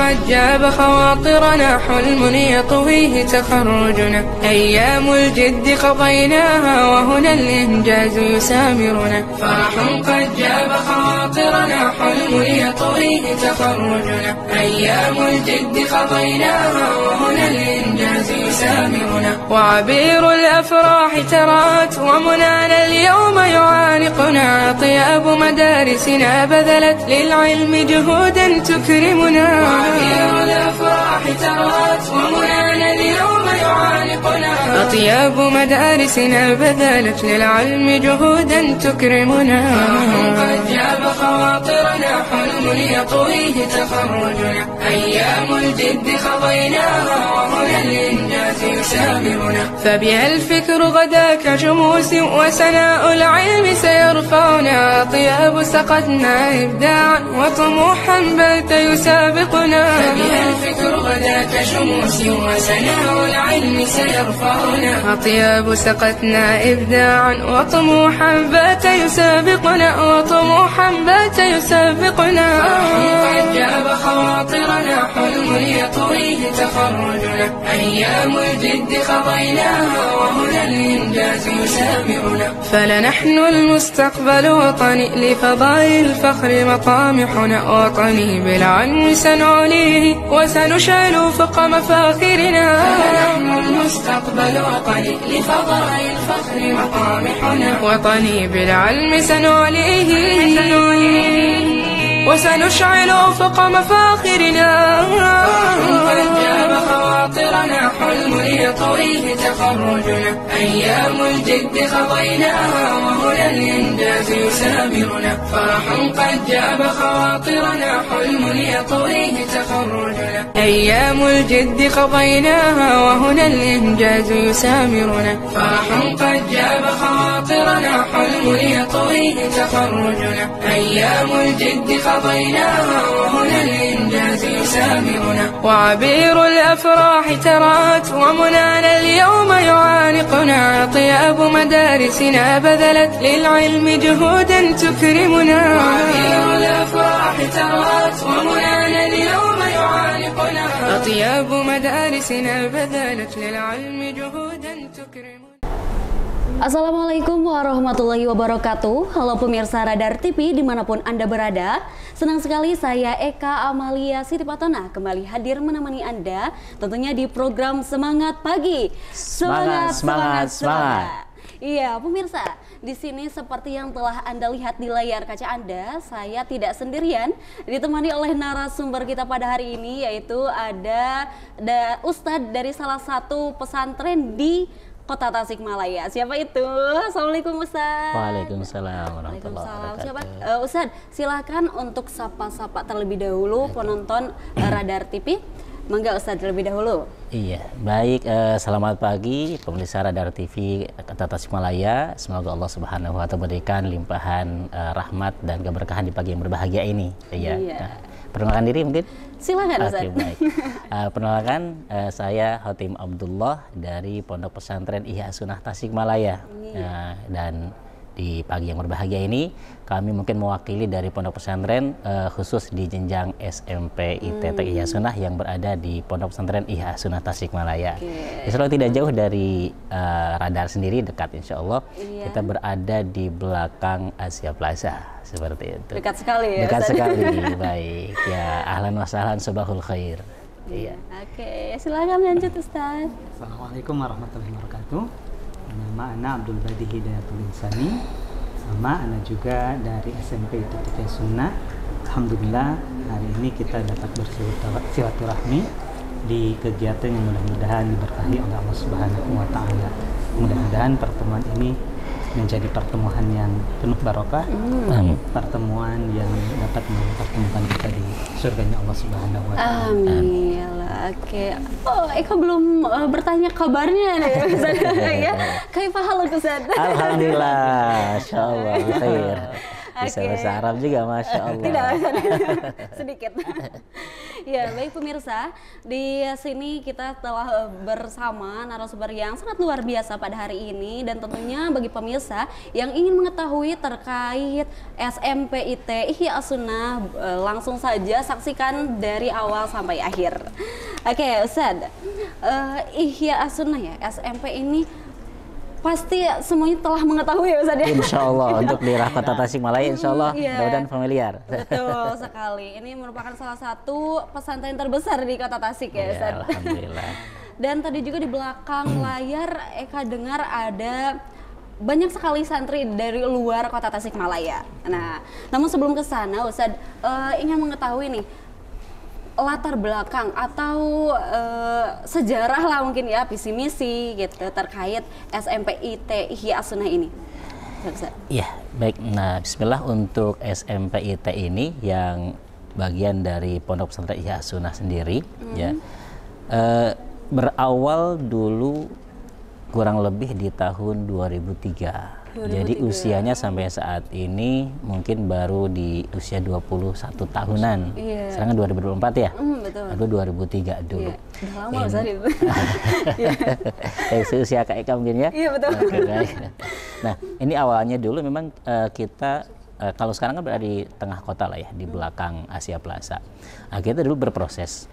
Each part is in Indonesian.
قد جاب خواطرنا حلم يطويه تخرجنا أيام الجد قضيناها وهنا الإنجاز يسامرنا فرح قد جاب خواطرنا حلم يطويه تخرجنا أيام الجد قضيناها وهنا الإنجاز يسامرنا وعبير الأفراح ترات ومنانا اليوم يعانقنا طياب مدارسنا بذلت للعلم جهودا تكرمنا وعبير الأفراح ترات ومنانا اليوم يعانقنا أطياب مدارسنا بذلت للعلم جهودا تكرمنا قد جاب خواطرنا حلم يطويه تخرجنا أيام الجد قضيناها وهنا الإنجاز يسامرنا فبها الفكر غدا كشموس وسناء العلم سيرفعنا طياب سقتنا إبداعا وطموحا بات يسابقنا فبها الفكر غدا كشموس وسناء العلم سيرفعنا طياب سقتنا إبداعا وطموحا بات يسابقنا وطموحا بات يسابقنا قد جاب خواطرنا حلم يطويه تخرجنا أيام الجد قضيناها وهنا الإنجاز يسامرنا فلنحن المستقبل وطني لفضاء الفخر مطامحنا وطني بالعلم سنعليه وسنشعل فوق مفاخرنا فلنحن المستقبل وطني لفضاء الفخر مطامحنا وطني بالعلم سنعليه وسنشعل فوق مفاخرنا قد جاب خواطرنا حلم يطويه تخرجنا أيام الجد قضيناها وهنا الإنجاز يسامرنا فرح قد جاب خواطرنا حلم يطويه تخرجنا أيام الجد قضيناها وهنا الإنجاز يسامرنا فرح قد جاب خواطرنا حلم يطويه تخرجنا أيام الجد قضيناها وهنا الإنجاز يسامرنا وعبير الأفراح ترات ومنانا اليوم يعانقنا طياب مدارسنا بذلت للعلم جهودا تكرمنا وعبير الأفراح ترات ومنانا اليوم يعانقنا طياب مدارسنا بذلت للعلم جهودا تكرمنا. Assalamualaikum warahmatullahi wabarakatuh. Halo pemirsa Radar TV dimanapun Anda berada. Senang sekali saya Eka Amalia Sitipatona kembali hadir menemani Anda tentunya di program Semangat Pagi. Semangat. Iya pemirsa, di sini seperti yang telah Anda lihat di layar kaca Anda, saya tidak sendirian, ditemani oleh narasumber kita pada hari ini, yaitu ada Ustadz dari salah satu pesantren di Kota Tasikmalaya. Siapa itu? Assalamualaikum Ustadz. Waalaikumsalam warahmatullahi wabarakatuh. Siapa? Ustadz, silakan untuk sapa-sapa terlebih dahulu penonton Radar TV. Mangga Ustadz terlebih dahulu. Iya, baik. Selamat pagi pemirsa Radar TV Kota Tasikmalaya. Semoga Allah Subhanahu wa Ta'ala berikan limpahan rahmat dan keberkahan di pagi yang berbahagia ini. Iya. Perkenalkan diri mungkin? Silakan Ustadz. Oke, baik. Perkenalkan, saya Hotim Abdullah dari Pondok Pesantren Ihya Sunnah Tasikmalaya. Dan di pagi yang berbahagia ini kami mungkin mewakili dari Pondok Pesantren khusus di jenjang SMP ITT Ihya Sunnah yang berada di Pondok Pesantren Ihya Sunnah Tasikmalaya. Insya Allah tidak jauh dari Radar sendiri, dekat insya Allah. Kita berada di belakang Asia Plaza. Seperti itu. Dekat sekali ya. Dekat sekali. Baik. Ya, ahlan wa sahlan, sabahul khair. Iya. Oke, silakan lanjut Ustaz. Assalamualaikum warahmatullahi wabarakatuh. Nama ana Abdul Badi Hidayatul Insani. Sama ana juga dari SMP ITT Sunnah. Alhamdulillah hari ini kita dapat bersilaturahmi di kegiatan yang mudah-mudahan diberkahi oleh Allah Subhanahu wa Ta'ala. Mudah-mudahan pertemuan ini menjadi pertemuan yang penuh barokah, pertemuan yang dapat mempertemukan kita di surganya Allah Subhanahu wa Ta'ala. Amin. Oke. Oh, Eka belum bertanya kabarnya nih, Ustaz. Ya. Kaifa haluk Ustaz? Alhamdulillah, insyaallah khair. Bisa Oke. bahasa Arab juga, Masya Allah. Tidak, sedikit. Ya, baik pemirsa, di sini kita telah bersama narasumber yang sangat luar biasa pada hari ini, dan tentunya bagi pemirsa yang ingin mengetahui terkait SMPIT Ihya As-Sunnah, langsung saja saksikan dari awal sampai akhir. Oke, Ustadz, Ihya As-Sunnah ya, SMP ini pasti semuanya telah mengetahui ya Ustadz ya? Insya Allah untuk daerah Kota Tasikmalaya, Insya Allah Iya. mudah-mudahan familiar. Betul sekali. Ini merupakan salah satu pesantren terbesar di Kota Tasik ya, Ya, Ustaz. alhamdulillah. Dan tadi juga di belakang layar Eka dengar ada banyak sekali santri dari luar Kota Tasikmalaya. Nah, namun sebelum ke sana Ustaz ingin mengetahui nih latar belakang atau sejarah lah mungkin ya, visi misi gitu terkait SMPIT Ihya As-Sunnah ini. Ustaz. Ya, baik. Nah, bismillah, untuk SMPIT ini yang bagian dari Pondok Pesantren Ihya As-Sunnah sendiri, ya, berawal dulu kurang lebih di tahun 2003. Jadi usianya sampai saat ini mungkin baru di usia 21 tahunan. Iya. Sekarang kan 2024 ya? Betul. Lalu 2003 dulu. Iya. Udah lama Ustaz itu. Seusia Kak Eka mungkin ya? Iya, betul. Oke, baik. Nah, ini awalnya dulu memang kita kalau sekarang kan berada di tengah kota lah ya, di belakang Asia Plaza. Nah, kita dulu berproses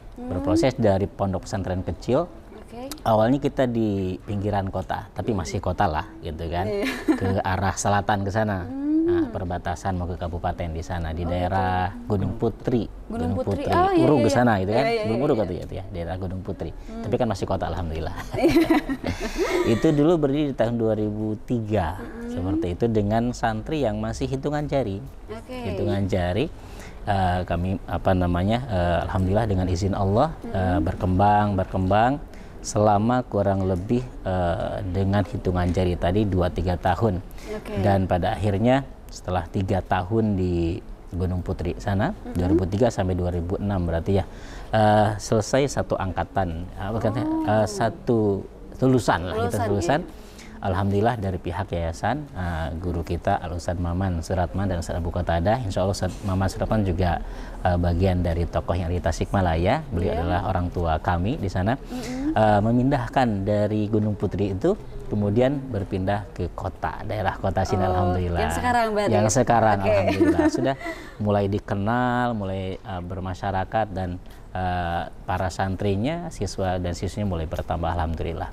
dari pondok pesantren kecil. Oke. Awalnya kita di pinggiran kota, tapi masih kota lah gitu kan, ke arah selatan ke sana. Nah, perbatasan mau ke kabupaten di sana, di daerah Gunung Putri. Gunung Putri. Oh, iya, Uruk iya, ke sana gitu kan, iya, iya, Gunung Uruk itu ya, daerah Gunung Putri. Tapi kan masih kota, alhamdulillah. Itu dulu berdiri di tahun 2003, seperti itu, dengan santri yang masih hitungan jari. Oke. Hitungan jari. Kami alhamdulillah dengan izin Allah berkembang selama kurang lebih dengan hitungan jari tadi 2-3 tahun. Oke. Dan pada akhirnya setelah 3 tahun di Gunung Putri sana, 2003 sampai 2006 berarti ya, selesai satu angkatan, satu lulusan lah, kita lulusan. Alhamdulillah dari pihak yayasan, guru kita Al-Ustadz Maman Suratman dan Ustadz Abu Qatadah, insya Allah Ustadz Maman Suratman juga bagian dari tokoh yang di Tasikmalaya. Beliau adalah orang tua kami di sana. Memindahkan dari Gunung Putri itu, kemudian berpindah ke kota, daerah kota sini, alhamdulillah. Yang sekarang berarti? Yang sekarang, Oke. alhamdulillah. Sudah mulai dikenal, mulai bermasyarakat, dan para santrinya, siswa dan siswinya mulai bertambah, alhamdulillah.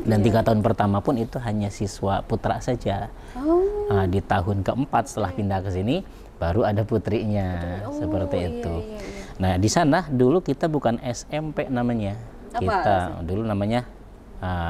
Dan 3 tahun pertama pun itu hanya siswa putra saja. Di tahun keempat setelah pindah ke sini baru ada putrinya, seperti itu. Nah, di sana dulu kita bukan SMP namanya. Kita dulu namanya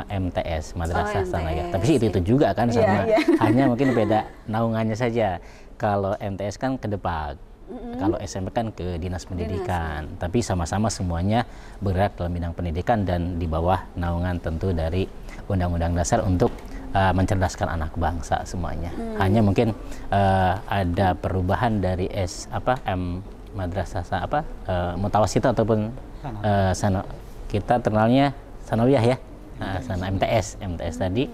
MTS, Madrasah Sanaya. Tapi sih itu juga kan sama. Hanya mungkin beda naungannya saja. Kalau MTS kan ke Depak. Kalau SMP kan ke Dinas Pendidikan. Tapi sama-sama semuanya bergerak dalam bidang pendidikan dan di bawah naungan tentu dari Undang-Undang Dasar untuk mencerdaskan anak bangsa semuanya. Hanya mungkin ada perubahan dari Madrasah Mutawasita ataupun kita terkenalnya Sanawiyah ya. Sana MTS tadi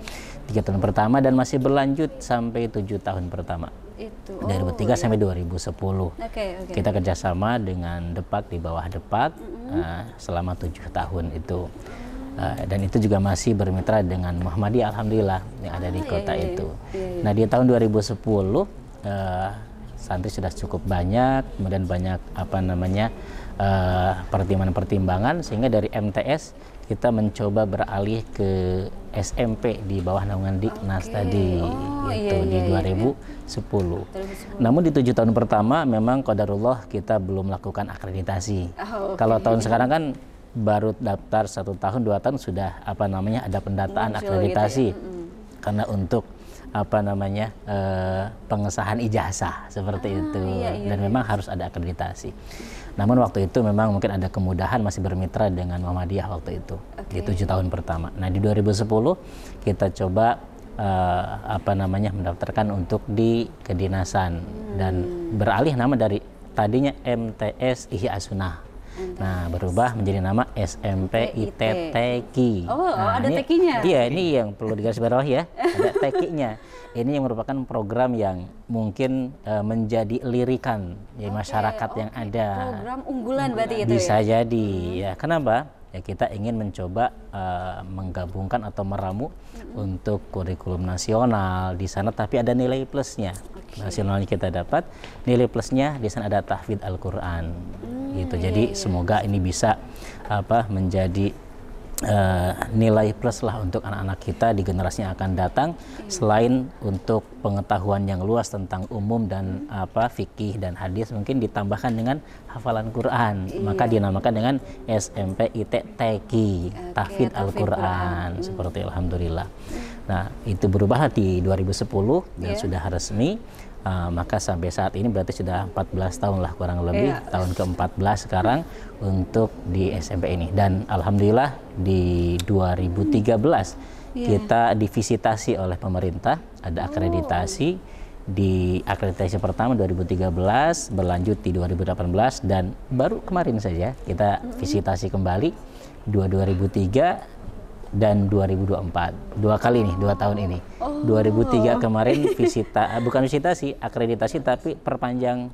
3 tahun pertama dan masih berlanjut sampai 7 tahun pertama. Itu. 2003 sampai 2010. Oke. Kita kerjasama dengan Depak, di bawah Depak selama 7 tahun itu. Dan itu juga masih bermitra dengan Muhammadiyah, alhamdulillah, yang ada di kota itu. Nah, di tahun 2010 santri sudah cukup banyak, kemudian banyak pertimbangan-pertimbangan, sehingga dari MTS kita mencoba beralih ke SMP di bawah naungan Diknas tadi, di 2010. Namun di 7 tahun pertama memang qadarullah kita belum melakukan akreditasi. Kalau tahun sekarang kan baru daftar 1 tahun 2 tahun sudah ada pendataan akreditasi, karena untuk pengesahan ijazah seperti itu, dan memang harus ada akreditasi. Namun waktu itu memang mungkin ada kemudahan, masih bermitra dengan Muhammadiyah waktu itu di 7 tahun pertama. Nah, di 2010 kita coba mendaftarkan untuk di kedinasan dan beralih nama dari tadinya MTS Ihya As-Sunnah. Nah, berubah menjadi nama SMP IT Teki. Oh, Nah, ada Tekinya. Iya, ini yang perlu digarisbawahi ya. Ada Tekinya. Ini yang merupakan program yang mungkin menjadi lirikan ya, masyarakat yang ada. Program unggulan berarti itu Bisa ya? jadi. Ya, kenapa? Ya, kita ingin mencoba menggabungkan atau meramu untuk kurikulum nasional di sana, tapi ada nilai plusnya. Nasionalnya kita dapat, nilai plusnya di sana ada tahfidz Al-Quran. Gitu. Jadi semoga ini bisa menjadi nilai plus lah untuk anak-anak kita di generasi yang akan datang, selain untuk pengetahuan yang luas tentang umum dan fikih dan hadis, mungkin ditambahkan dengan hafalan Quran. Maka dinamakan dengan SMP IT Teki, tahfidz Al-Quran, seperti alhamdulillah. Nah, itu berubah di 2010 dan sudah resmi. Maka sampai saat ini berarti sudah 14 tahun lah kurang lebih, tahun ke-14 sekarang untuk di SMP ini. Dan alhamdulillah di 2013 kita divisitasi oleh pemerintah, ada akreditasi. Di akreditasi pertama 2013, berlanjut di 2018, dan baru kemarin saja kita visitasi kembali 2003 dan 2024, 2 kali nih, 2 tahun ini. 2003 kemarin bukan visitasi, akreditasi, tapi perpanjang,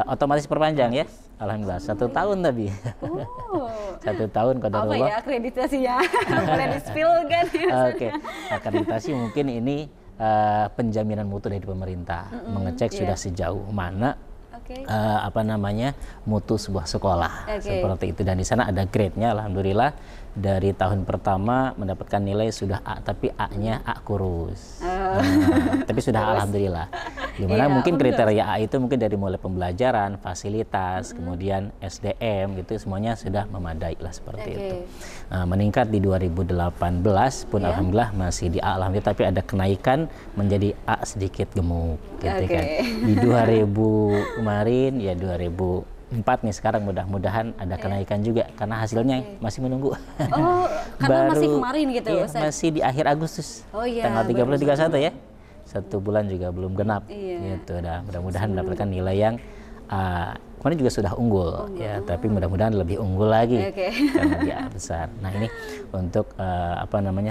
otomatis perpanjang ya, alhamdulillah 1 tahun tapi. 1 tahun qadarullah. Apa ya akreditasinya? Boleh di-spill kan? Oke, akreditasi mungkin ini penjaminan mutu dari pemerintah, mengecek sudah sejauh mana mutu sebuah sekolah, seperti itu. Dan di sana ada grade-nya, alhamdulillah dari tahun pertama mendapatkan nilai sudah A, tapi A-nya A kurus. Tapi sudah alhamdulillah. Dimana mungkin kriteria A itu mungkin dari mulai pembelajaran, fasilitas, kemudian SDM gitu, semuanya sudah memadai lah seperti itu. Meningkat di 2018 pun alhamdulillah masih di A, alhamdulillah, tapi ada kenaikan menjadi A sedikit gemuk gitu kan. Di 2000 kemarin ya 2004 nih, sekarang mudah-mudahan ada kenaikan juga karena hasilnya masih menunggu. Karena masih kemarin gitu. Iya, masih di akhir Agustus. Tanggal 30 31 ya. 1 bulan juga belum genap gitu. Mudah-mudahan mendapatkan nilai yang kemarin juga sudah unggul ya, tapi mudah-mudahan lebih unggul lagi karena dia besar. Nah, ini untuk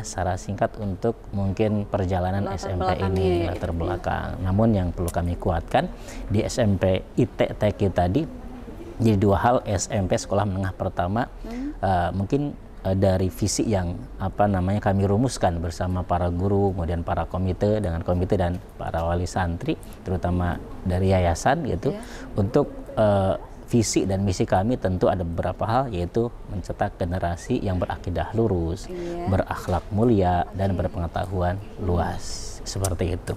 secara singkat untuk mungkin perjalanan SMP ini, latar belakang. Namun yang perlu kami kuatkan di SMP IT Teki tadi, jadi 2 hal. SMP sekolah menengah pertama, mungkin dari visi yang kami rumuskan bersama para guru, kemudian para komite dan para wali santri, terutama dari yayasan gitu, untuk visi dan misi kami tentu ada beberapa hal, yaitu mencetak generasi yang berakidah lurus, berakhlak mulia, dan berpengetahuan luas, seperti itu.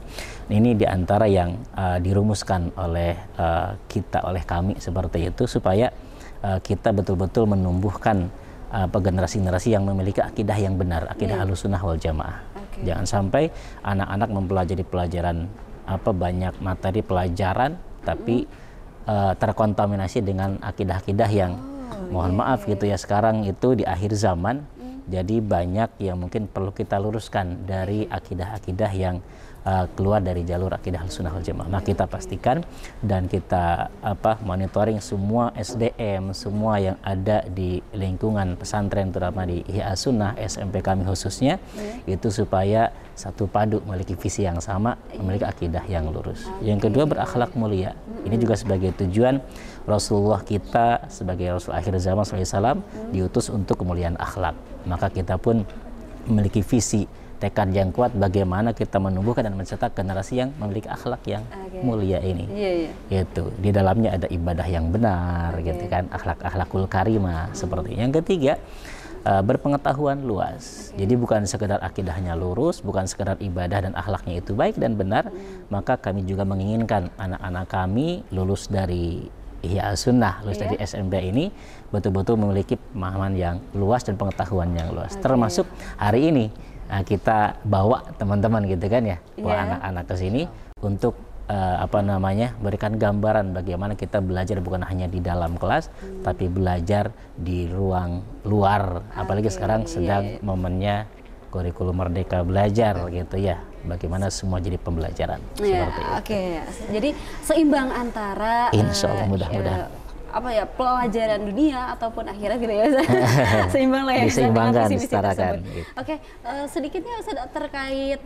Ini diantara yang dirumuskan oleh oleh kami seperti itu, supaya kita betul-betul menumbuhkan generasi-generasi yang memiliki akidah yang benar, akidah Ahlussunnah wal Jamaah. Jangan sampai anak-anak mempelajari pelajaran banyak materi pelajaran, tapi terkontaminasi dengan akidah-akidah yang mohon maaf gitu ya, sekarang itu di akhir zaman. Jadi banyak yang mungkin perlu kita luruskan dari akidah-akidah yang keluar dari jalur akidah Ahlussunnah wal Jamaah. Nah, kita pastikan dan kita monitoring semua SDM, semua yang ada di lingkungan pesantren, terutama di Ihya Sunnah, SMP kami khususnya, itu supaya satu padu, memiliki visi yang sama, memiliki akidah yang lurus. Yang kedua, berakhlak mulia. Ini juga sebagai tujuan Rasulullah kita sebagai Rasul akhir zaman SAW diutus untuk kemuliaan akhlak. Maka kita pun memiliki visi, tekad yang kuat bagaimana kita menumbuhkan dan mencetak generasi yang memiliki akhlak yang mulia ini. Gitu. Di dalamnya ada ibadah yang benar, gitu kan, akhlakul karimah seperti. Yang ketiga, berpengetahuan luas. Jadi bukan sekedar akidahnya lurus, bukan sekedar ibadah dan akhlaknya itu baik dan benar, maka kami juga menginginkan anak-anak kami lulus dari Ihya Sunnah, lulus dari SMP ini betul-betul memiliki pemahaman yang luas dan pengetahuan yang luas. Termasuk hari ini kita bawa teman-teman gitu kan ya, anak-anak ke sini untuk berikan gambaran bagaimana kita belajar bukan hanya di dalam kelas, tapi belajar di ruang luar. Apalagi sekarang sedang momennya kurikulum Merdeka Belajar gitu ya. Bagaimana semua jadi pembelajaran seperti itu. Jadi seimbang antara insya Allah mudah-mudahan apa ya, pelajaran dunia ataupun akhirat gitu ya Ustaz. Seimbang lah ya. Diseimbangkan, Visi-misi disetarakan, tersebut. gitu. Oke, sedikitnya Ustaz terkait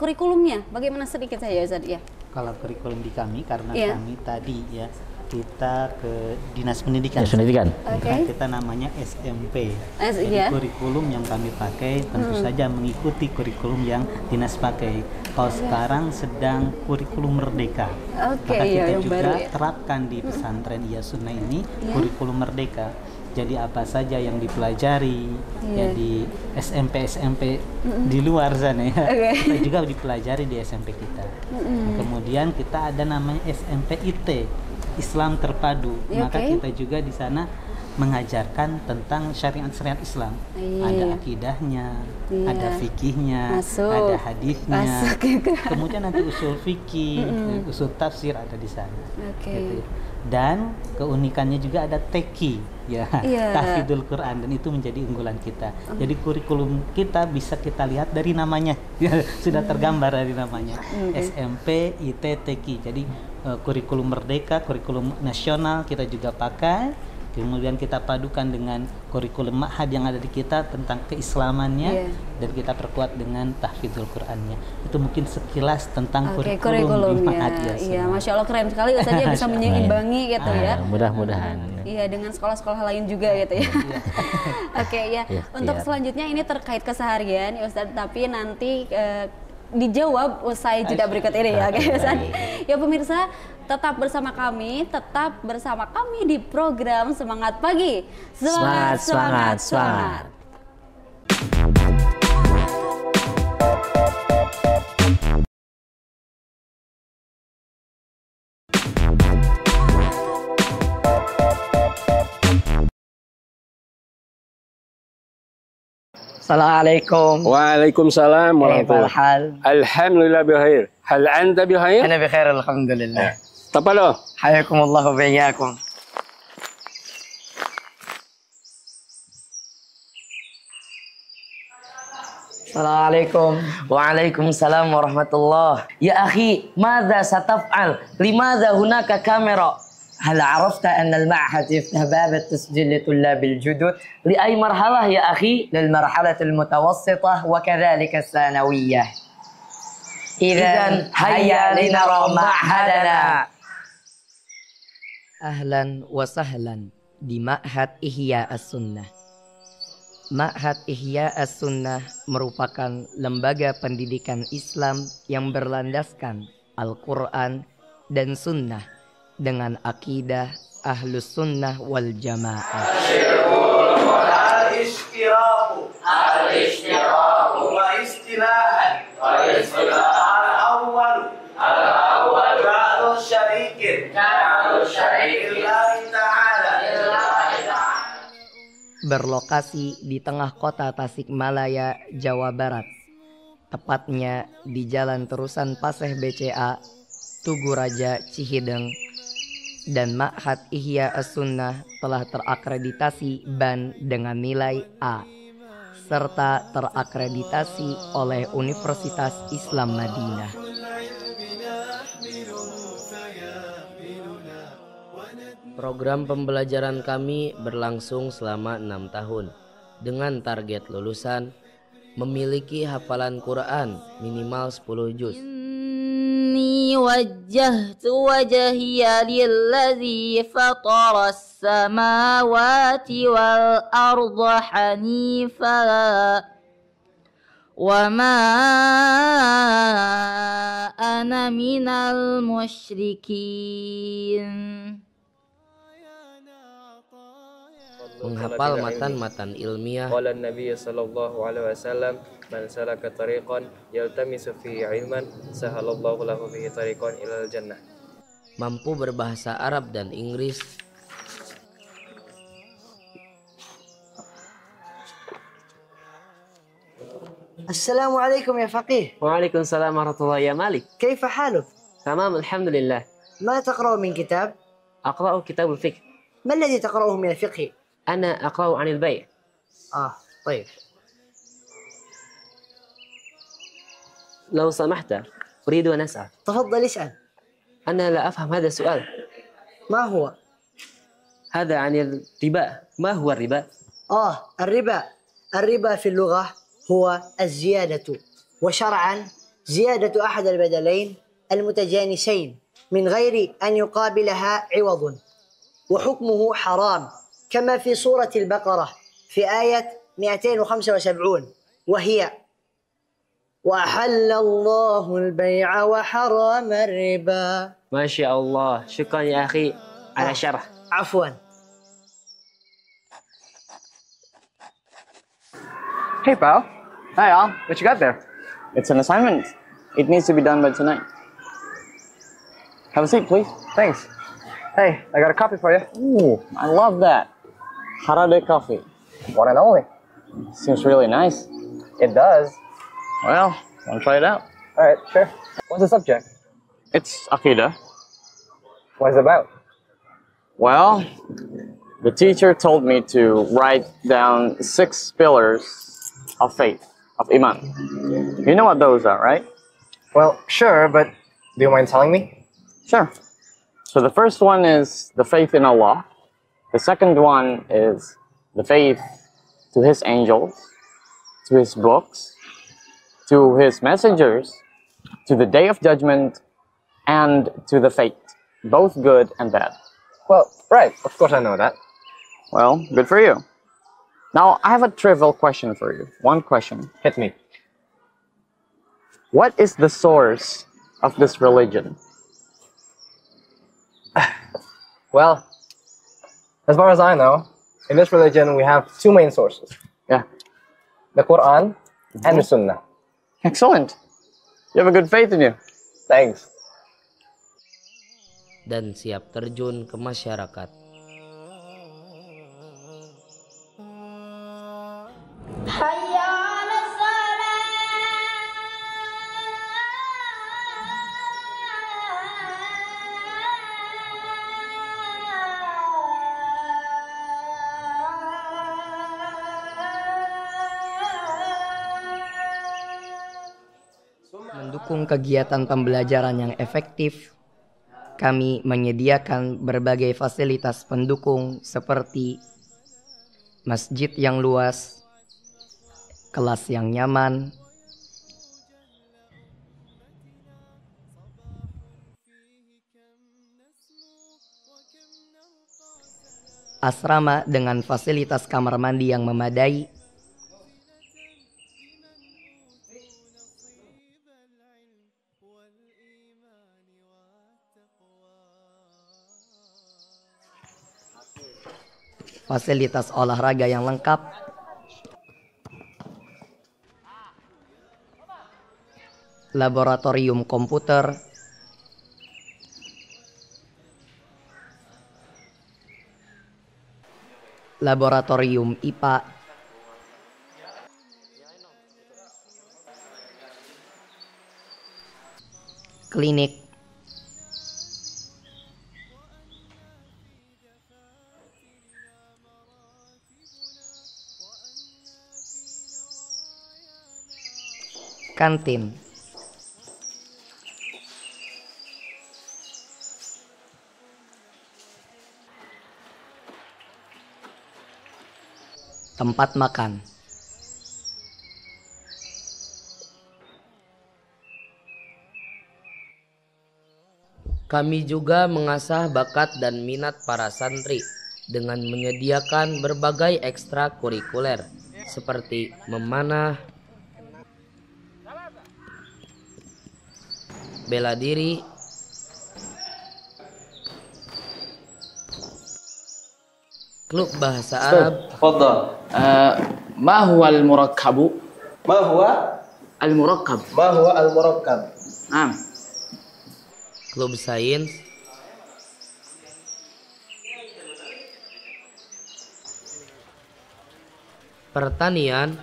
kurikulumnya. Bagaimana sedikit saja Ustaz ya? Kalau kurikulum di kami, karena Iya. kami tadi ya kita ke Dinas Pendidikan. Dinas Pendidikan. Oke. Nah, kita namanya SMP. Jadi Iya. kurikulum yang kami pakai tentu saja mengikuti kurikulum yang dinas pakai. Kalau sekarang sedang kurikulum merdeka. Oke, Maka iya, kita yang juga baru ya. terapkan di pesantren Iya Sunnah ini Iya. kurikulum merdeka. Jadi apa saja yang dipelajari Iya. ya di SMP di luar sana ya, Oke. kita juga dipelajari di SMP kita. Kemudian kita ada namanya SMP IT, Islam Terpadu. Iya, Maka oke. kita juga di sana mengajarkan tentang syariat-syariat Islam. Iya. Ada akidahnya, Iya. ada fikihnya, Masuk. ada hadisnya. Masuk juga. Kemudian nanti usul fikih, usul tafsir ada di sana. Oke. Gitu. Dan keunikannya juga ada teki, ya, Iya. tahfidzul Quran, dan itu menjadi unggulan kita. Jadi kurikulum kita bisa kita lihat dari namanya, ya, sudah tergambar dari namanya. SMP IT Teki. Jadi kurikulum merdeka, kurikulum nasional kita juga pakai. Kemudian kita padukan dengan kurikulum ma'had yang ada di kita tentang keislamannya, Iya. dan kita perkuat dengan tahfidzul Qurannya. Itu mungkin sekilas tentang Oke, kurikulum di ma'had kurikulumnya. ya. Iya, Masya Allah keren sekali Ustaz ya, bisa menyeimbangi gitu ya. Mudah-mudahan. Iya, dengan sekolah-sekolah lain juga gitu ya. Oke ya, Iya, untuk iya. selanjutnya ini terkait keseharian ya Ustaz, tapi nanti dijawab usai jeda berikut ini ya, oke Ustaz. Ya pemirsa, tetap bersama kami di program Semangat Pagi. Semangat, semangat, semangat. Assalamualaikum. Waalaikumsalam كيف warahmatullahi الحال؟ Alhamdulillah bikhair. Hal anta bikhair? أنا بخير الحمد لله. Tapalo. حياكم الله وبياكم. السلام عليكم. وعليكم السلام ورحمة الله. يا أخي ماذا ستفعل؟ لماذا هناك كاميرا؟ هل عرفت أن المعهد يفتح باب التسجيل لطلاب الجدد؟ لأي مرحلة يا أخي؟ للمرحلة المتوسطة وكذلك الثانوية. إذن هيا لنرى معهدنا. أهلا وسهلا di Ma'had Ihya As-Sunnah. Ma'had Ihya As-Sunnah merupakan lembaga pendidikan Islam yang berlandaskan Al-Quran dan Sunnah dengan akidah Ahlus Sunnah wal Jamaah. Berlokasi di tengah kota Tasikmalaya, Jawa Barat. Tepatnya di Jalan Terusan Paseh BCA, Tugu Raja, Cihideng. Dan Ma'had Ihya As-Sunnah telah terakreditasi BAN dengan nilai A, serta terakreditasi oleh Universitas Islam Madinah. Program pembelajaran kami berlangsung selama 6 tahun dengan target lulusan memiliki hafalan Quran minimal 10 juz. Inni wajjahtu wajhiya lillazi fataras samawati wal arda hanifa wa ma ana minal musyrikin. Menghafal matan-matan ilmiah. Qala Nabi sallallahu alaihi wasallam, man salaka tariqan yaltamisu fihi ilman, sahalallahu lahu bihi tariqan ilal jannah. Mampu berbahasa Arab dan Inggris. السلام عليكم يا فقيه. وعليكم السلام ورحمة الله يا مالك. كيف حالك؟ تمام الحمد لله. ما تقرأ من كتاب؟ أقرأ كتاب الفقه. ما الذي تقرأه من الفقه؟ أنا أقرأ عن البيع. طيب. لو سمحت أريد أن أسأل. تفضل اسأل. أنا لا أفهم هذا السؤال. ما هو؟ هذا عن الربا. ما هو الربا؟ الربا في اللغة هو الزيادة، وشرعا زيادة أحد البدلين المتجانسين من غير أن يقابلها عوض، وحكمه حرام كما في سورة البقرة في آية 275 وهي: وأحل الله البيع وحرم الربا. ما شاء الله. شكرا يا أخي على الشرح. عفوا. Hey pal. Hi Al, what you got there? It's an assignment. It needs to be done by tonight. Have a seat, please. Thanks. Hey, I got a coffee for you. Ooh, I love that. Harade coffee. One and only. Seems really nice. It does. Well, wanna try it out? All right, sure. What's the subject? It's Aqidah. What is it about? Well, the teacher told me to write down 6 pillars of faith, of Iman. You know what those are, right? Well, sure, but do you mind telling me? Sure. So the first one is the faith in Allah. The second one is the faith to His angels, to His books, to His messengers, to the Day of Judgment, and to the fate, both good and bad. Well, right. Of course I know that. Well, good for you. Now, I have a trivial question for you. One question. Hit me. What is the source of this religion? Well, as far as I know, in this religion we have 2 main sources. Yeah. The Quran and the Sunnah. Excellent. You have a good faith in you. Thanks. Dan siap terjun ke masyarakat. Mendukung kegiatan pembelajaran yang efektif, kami menyediakan berbagai fasilitas pendukung seperti masjid yang luas, kelas yang nyaman, asrama dengan fasilitas kamar mandi yang memadai, fasilitas olahraga yang lengkap, laboratorium komputer, laboratorium IPA, klinik, kantin, tempat makan. Kami juga mengasah bakat dan minat para santri dengan menyediakan berbagai ekstrakurikuler seperti memanah, bela diri, klub bahasa Arab. تفضل. ما هو المركب؟ ما هو المركب. ما هو المركب؟ نعم. Klub sains, pertanian,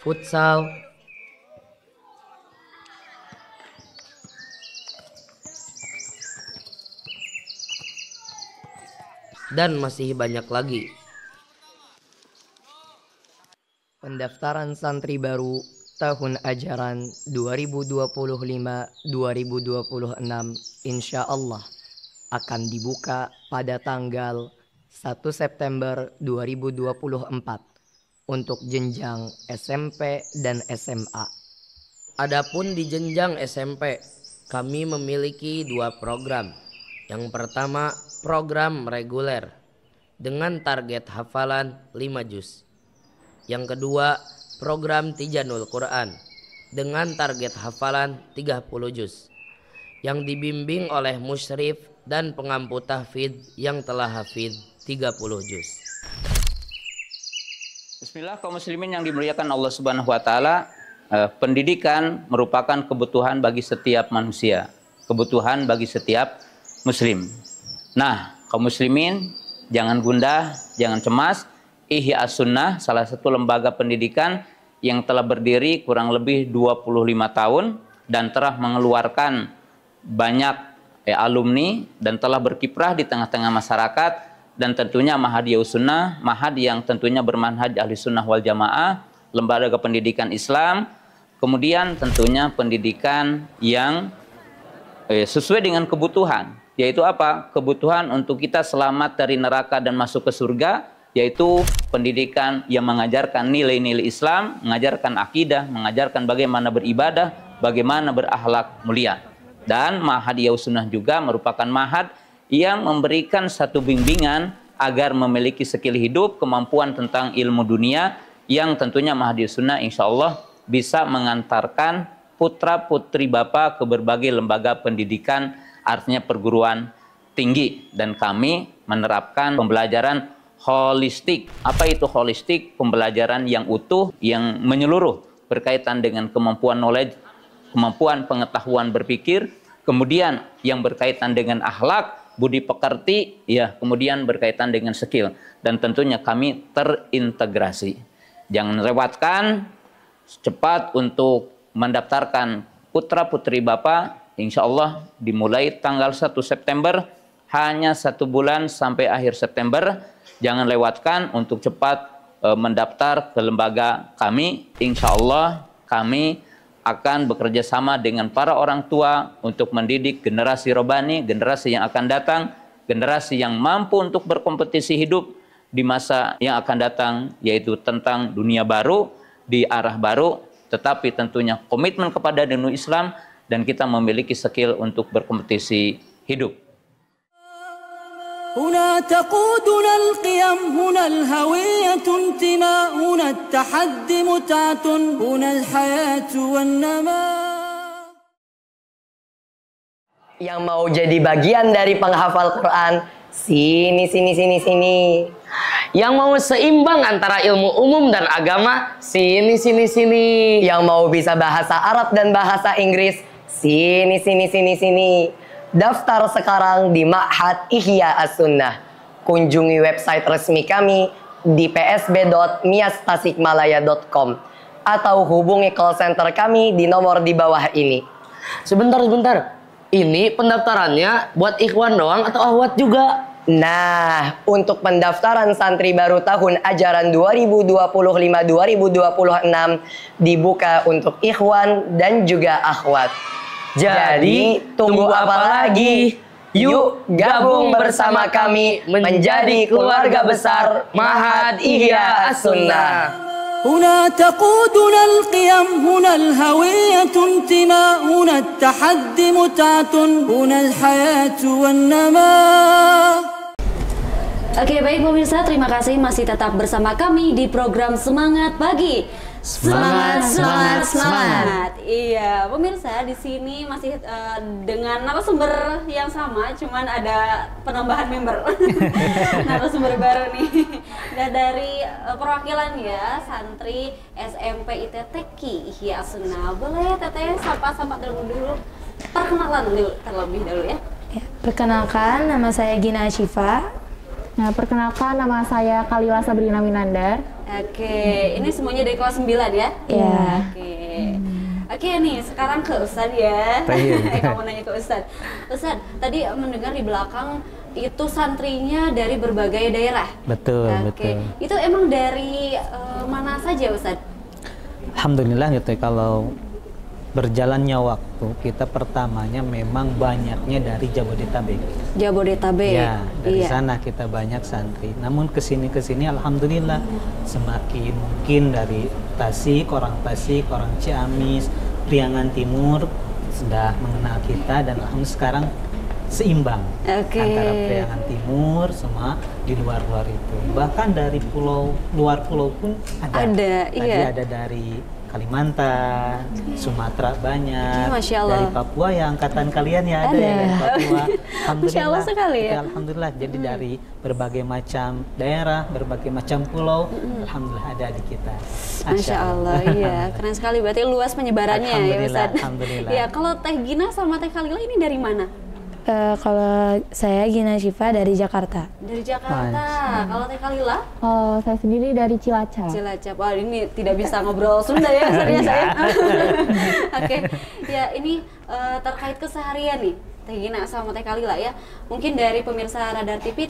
futsal, dan masih banyak lagi. Pendaftaran santri baru tahun ajaran 2025-2026 insya Allah akan dibuka pada tanggal 1 September 2024 untuk jenjang SMP dan SMA. Adapun di jenjang SMP, kami memiliki 2 program. Yang pertama, program reguler dengan target hafalan 5 juz. Yang kedua, program Tijanul Quran dengan target hafalan 30 juz yang dibimbing oleh musyrif dan pengampu tahfidz yang telah hafidz 30 juz. Bismillah, kaum muslimin yang dimuliakan Allah Subhanahu wa taala, pendidikan merupakan kebutuhan bagi setiap manusia, kebutuhan bagi setiap muslim. Nah, kaum muslimin jangan gundah, jangan cemas. Ihya As-Sunnah, salah satu lembaga pendidikan yang telah berdiri kurang lebih 25 tahun dan telah mengeluarkan banyak alumni dan telah berkiprah di tengah-tengah masyarakat, dan tentunya Mahadiyus Sunnah, mahad yang tentunya bermanhaj ahli sunnah wal jamaah, lembaga pendidikan Islam, kemudian tentunya pendidikan yang sesuai dengan kebutuhan, yaitu apa? Kebutuhan untuk kita selamat dari neraka dan masuk ke surga, yaitu pendidikan yang mengajarkan nilai-nilai Islam, mengajarkan akidah, mengajarkan bagaimana beribadah, bagaimana berakhlak mulia. Dan Mahadiyus Sunnah juga merupakan mahad yang memberikan satu bimbingan agar memiliki skill hidup, kemampuan tentang ilmu dunia, yang tentunya Mahadiyus Sunnah insya Allah bisa mengantarkan putra-putri Bapak ke berbagai lembaga pendidikan, artinya perguruan tinggi. Dan kami menerapkan pembelajaran holistik. Apa itu holistik? Pembelajaran yang utuh, yang menyeluruh, berkaitan dengan kemampuan knowledge, kemampuan pengetahuan berpikir, kemudian yang berkaitan dengan akhlak, budi pekerti, ya, kemudian berkaitan dengan skill. Dan tentunya kami terintegrasi. Jangan lewatkan, cepat untuk mendaftarkan putra-putri Bapak, insya Allah dimulai tanggal 1 September, hanya 1 bulan sampai akhir September. Jangan lewatkan untuk cepat mendaftar ke lembaga kami. Insya Allah kami akan bekerja sama dengan para orang tua untuk mendidik generasi robani, generasi yang akan datang, generasi yang mampu untuk berkompetisi hidup di masa yang akan datang, yaitu tentang dunia baru, di arah baru, tetapi tentunya komitmen kepada dinul Islam, dan kita memiliki skill untuk berkompetisi hidup. هنا تقودنا القيم، هنا الهوية انتماء، هنا التحدي متعة، هنا الحياة والنماء. Yang mau jadi bagian dari penghafal Quran, sini. Yang mau seimbang antara ilmu umum dan agama, sini. Yang mau bisa bahasa Arab dan bahasa Inggris, sini. Daftar sekarang di Ma'had Ihya As-Sunnah. Kunjungi website resmi kami di psb.miastasikmalaya.com atau hubungi call center kami di nomor di bawah ini. Sebentar. Ini pendaftarannya buat ikhwan doang atau akhwat juga? Nah, untuk pendaftaran santri baru tahun ajaran 2025-2026 dibuka untuk ikhwan dan juga akhwat. Jadi, tunggu apa lagi? Yuk gabung bersama kami menjadi keluarga besar Ma'had Ihya As-Sunnah. هنا تقودنا القيم، هنا الهوية انتماء، هنا التحدي متعة، هنا الحياة والنماء. Oke, baik pemirsa, terima kasih masih tetap bersama kami di program Semangat Pagi. Semangat. Iya, pemirsa, di sini masih dengan narasumber yang sama, cuman ada penambahan member. Narasumber baru nih. Dan dari perwakilan ya santri SMP ITTQ Ihya As-Sunnah. Boleh Teteh sapa-sapa dulu. Perkenalan dulu terlebih dahulu ya. Perkenalkan, nama saya Gina Syifa. Nah, perkenalkan, nama saya Kalila Sabrina Winandar. Oke, ini semuanya dari kelas 9 ya? Iya. Oke nih, sekarang ke Ustadz ya. Kamu nanya ke Ustadz. Ustadz, tadi mendengar di belakang itu santrinya dari berbagai daerah. Betul. Itu emang dari mana saja Ustadz? alhamdulillah gitu ya, kalau berjalannya waktu kita pertamanya memang banyaknya dari Jabodetabek. Jabodetabek. Ya, dari iya. sana kita banyak santri. Namun kesini alhamdulillah semakin mungkin dari Tasik, orang Ciamis, Priangan Timur sudah mengenal kita, dan alhamdulillah sekarang seimbang antara Priangan Timur sama di luar-luar itu. Bahkan dari luar pulau pun ada. Tadi iya. ada dari Kalimantan, Sumatera banyak, Masya Allah. dari Papua yang angkatan kalian ya ada ya dari Papua. Masya Allah sekali ya. Alhamdulillah. Jadi dari berbagai macam daerah, berbagai macam pulau, alhamdulillah ada di kita. Masya Allah, iya keren sekali. Berarti luas penyebarannya ya Ustaz. Alhamdulillah. Ya, kalau Teh Gina sama Teh Kalila ini dari mana? Kalau saya Gina Syifa dari Jakarta. Dari Jakarta. Kalau Teh Kalila? Kalau saya sendiri dari Cilacap. Cilacap. Wah, ini tidak bisa ngobrol Sunda ya, serius saya. Oke. Ya, ini terkait keseharian nih, Teh Gina sama Teh Kalila ya. Mungkin dari pemirsa Radar TV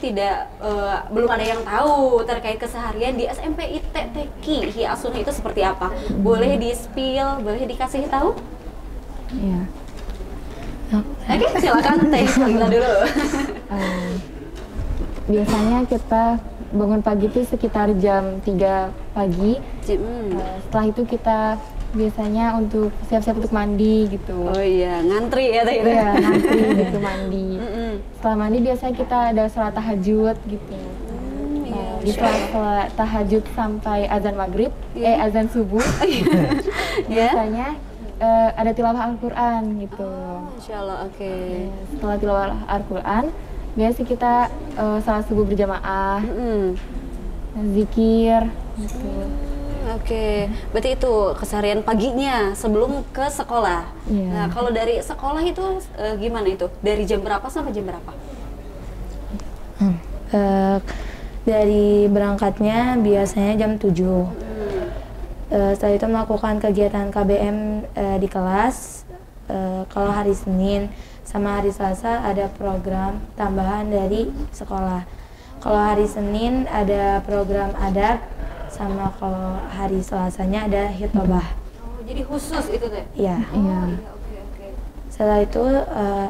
belum ada yang tahu terkait keseharian di SMP IT Teki Ihya Sunnah itu seperti apa. Boleh di-spill, boleh dikasih tahu? Iya. Oke, silakan Teh Kalila dulu. Biasanya kita bangun pagi itu sekitar jam 3 pagi. Setelah itu kita biasanya untuk siap-siap untuk mandi gitu. Oh iya, ngantri ya Teh. Iya, ngantri gitu mandi. Setelah mandi biasanya kita ada sholat tahajud gitu. Di sholat tahajud sampai azan maghrib, azan subuh. Biasanya ada tilawah Al-Quran gitu. Masya Allah, oke. Setelah tilawah Al-Quran, biasa kita salat subuh berjamaah, zikir gitu. Oke, berarti itu keseharian paginya sebelum ke sekolah. Nah, kalau dari sekolah itu gimana itu? Dari jam berapa sampai jam berapa? Dari berangkatnya biasanya jam 7. Setelah itu melakukan kegiatan KBM di kelas. Kalau hari Senin sama hari Selasa ada program tambahan dari sekolah. Kalau hari Senin ada program adab, sama kalau hari Selasanya ada hitobah. Oh, jadi khusus itu Teh? Iya. Oke. Setelah itu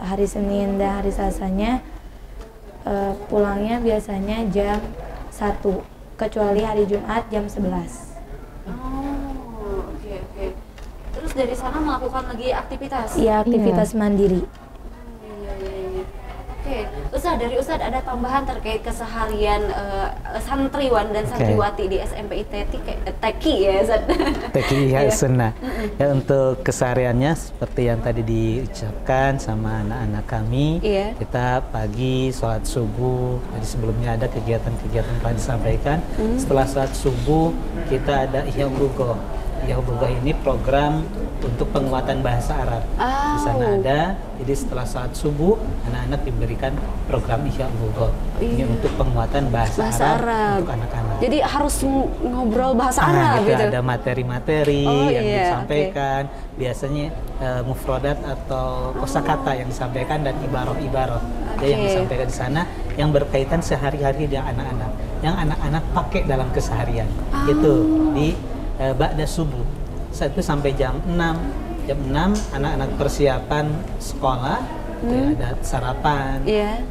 hari Senin dan hari Selasanya pulangnya biasanya jam 1, kecuali hari Jumat jam 11. Oh, oke. Terus dari sana melakukan lagi aktivitas? Iya, aktivitas mandiri. Iya. Oke, Ustaz, dari Ustaz ada tambahan terkait keseharian santriwan dan santriwati di SMP Teki ya Ustaz? Teki Ihya Sunnah. Ya, untuk kesehariannya seperti yang tadi diucapkan sama anak-anak kami, kita pagi sholat subuh. Jadi sebelumnya ada kegiatan-kegiatan telah disampaikan. Setelah sholat subuh kita ada Ihya Ulughah. Ihya Ulughah ini program untuk penguatan bahasa Arab. Di sana ada. Jadi setelah saat subuh anak-anak diberikan program Ihya Ulughah. Ini untuk penguatan bahasa Arab untuk anak-anak. Jadi harus ngobrol bahasa Arab gitu. Ada materi-materi yang disampaikan. Biasanya mufradat atau kosakata yang disampaikan dan ibarah-ibarah yang disampaikan di sana yang berkaitan sehari-hari dengan anak-anak. Yang anak-anak pakai dalam keseharian. Itu di ba'da subuh. Saat itu sampai jam 6. Jam 6 anak-anak persiapan sekolah, ada sarapan,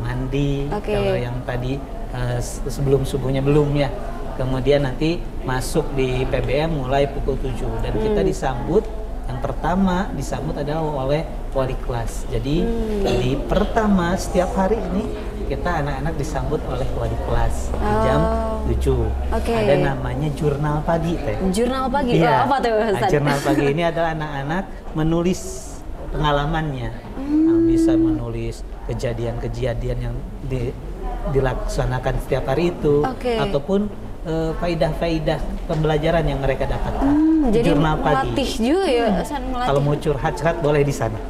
mandi. Kalau yang tadi sebelum subuhnya belum ya. Kemudian nanti masuk di PBM mulai pukul 7 dan kita disambut. Yang pertama disambut adalah oleh wali kelas. Jadi di pertama setiap hari ini kita anak-anak disambut oleh wali kelas di jam 7. Ada namanya jurnal pagi Teh. Jurnal pagi? Apa tuh Ustaz? Jurnal pagi ini adalah anak-anak menulis pengalamannya. Bisa menulis kejadian-kejadian yang dilaksanakan setiap hari itu, ataupun faidah-faidah pembelajaran yang mereka dapatkan. Jadi jurnal pagi. Melatih juga ya, Kalau mau curhat boleh di sana.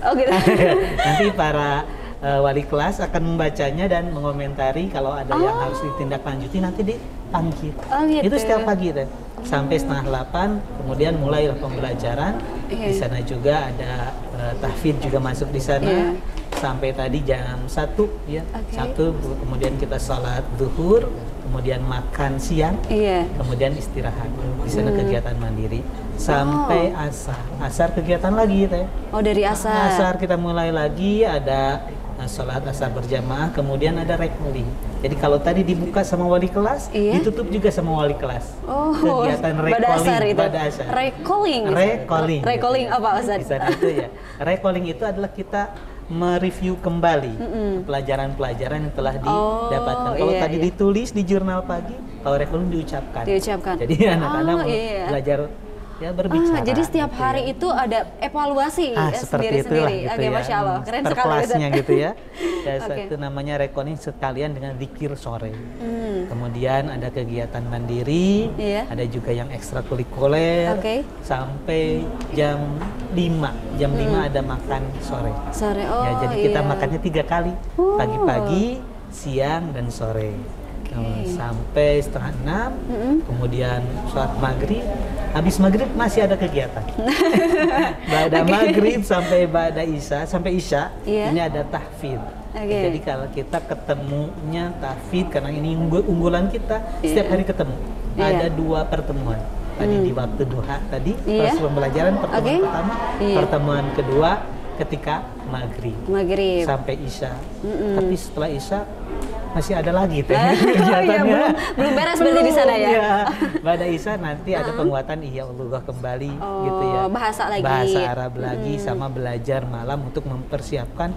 Nanti para wali kelas akan membacanya dan mengomentari. Kalau ada yang harus ditindaklanjuti nanti dipanggil. Itu setiap pagi deh. Sampai setengah 8, kemudian mulailah pembelajaran. Di sana juga ada tahfidz juga masuk di sana. Sampai tadi jam 1 ya. 1, kemudian kita sholat zuhur. kemudian makan siang, kemudian istirahat. Di sana kegiatan mandiri sampai asar. Asar kegiatan lagi teh. Oh, dari asar. Asar kita mulai lagi, ada sholat asar berjamaah, kemudian ada rekoling. Jadi kalau tadi dibuka sama wali kelas, ditutup juga sama wali kelas. Oh, kegiatan rekoling, pada asar. Rekoling apa Ustaz? Di sana itu ya. Rekoling itu adalah kita mereview kembali pelajaran-pelajaran yang telah didapatkan. Kalau tadi ditulis di jurnal pagi, kalau rekoling diucapkan. Jadi anak-anak belajar ya berbicara. Jadi setiap hari itu ada evaluasi sendiri-sendiri. Gitu ya. Masya Allah, keren sekali. Kelasnya gitu ya. Itu namanya rekoning sekalian dengan zikir sore. Kemudian ada kegiatan mandiri, ada juga yang ekstrakurikuler, sampai jam 5. Jam 5 ada makan sore. Ya, jadi kita makannya 3 kali, pagi-pagi, siang, dan sore. Sampai setengah 6, kemudian sholat maghrib. Habis maghrib masih ada kegiatan. Ba'da maghrib sampai ba'da isya, sampai isya, ini ada tahfidz. Jadi kalau kita ketemunya tahfidz, karena ini unggulan kita, setiap hari ketemu. Ada 2 pertemuan. Tadi di waktu duha tadi, proses pembelajaran pertemuan pertama, pertemuan kedua ketika maghrib. Sampai isya. Tapi setelah isya masih ada lagi teh kegiatannya. Belum beres berarti di sana ya. Pada Isya nanti ada penguatan Ihya Ulullah kembali gitu ya. Bahasa Arab lagi sama belajar malam untuk mempersiapkan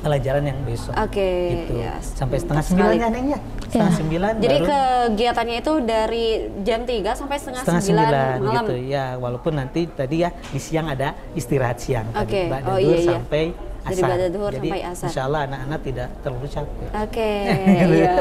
pelajaran yang besok. Gitu. Sampai setengah 9 ya Neng ya. Setengah 9. Jadi kegiatannya itu dari jam 3 sampai setengah 9 malam. Gitu ya. Walaupun nanti tadi ya di siang ada istirahat siang. Ba'da sampai dari Ba'da Duhur sampai asar. Insya Allah anak-anak tidak terlalu capek. Iya.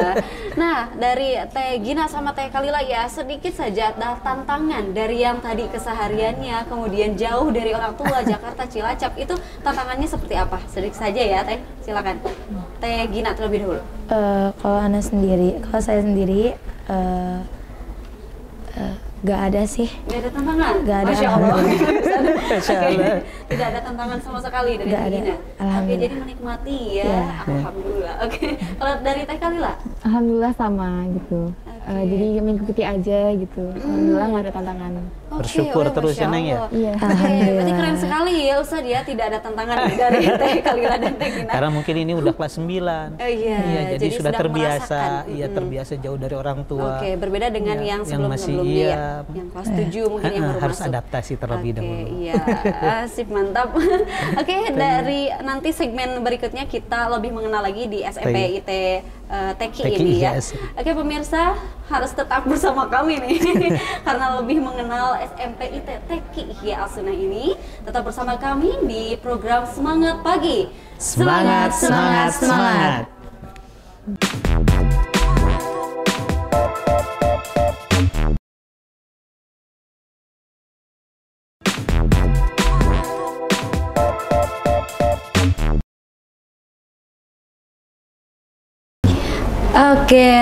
Nah, dari Teh Gina sama Teh Kalila ya, sedikit saja tantangan dari yang tadi kesehariannya, kemudian jauh dari orang tua, Jakarta, Cilacap, itu tantangannya seperti apa? Sedikit saja ya, Teh. Silakan. Teh Gina terlebih dulu. Kalau saya sendiri, gak ada sih. Gak ada tantangan? Gak ada. Masya Allah. Tidak ada tantangan sama sekali dari Gina. Jadi menikmati ya. Alhamdulillah. Kalau dari Teh Kalila? Alhamdulillah sama gitu. Jadi mengikuti aja gitu. Alhamdulillah nggak ada tantangan. Bersyukur terus ya Neng ya. Iya. Berarti keren sekali ya Ustaz ya, tidak ada tantangan dari Teh Kalila dan Teh Gina. Karena mungkin ini udah kelas 9. Jadi sudah terbiasa, terbiasa jauh dari orang tua. Berbeda dengan yang sebelum-sebelumnya yang kelas 7 mungkin yang baru harus masuk. Adaptasi terlebih dahulu. Sip, mantap. Dari nanti segmen berikutnya kita lebih mengenal lagi di SMP IT Teki ini ya. Pemirsa harus tetap bersama kami nih karena lebih mengenal SMP IT Teki Ihya As-Sunnah ini. Tetap bersama kami di program Semangat Pagi. Semangat, semangat, semangat.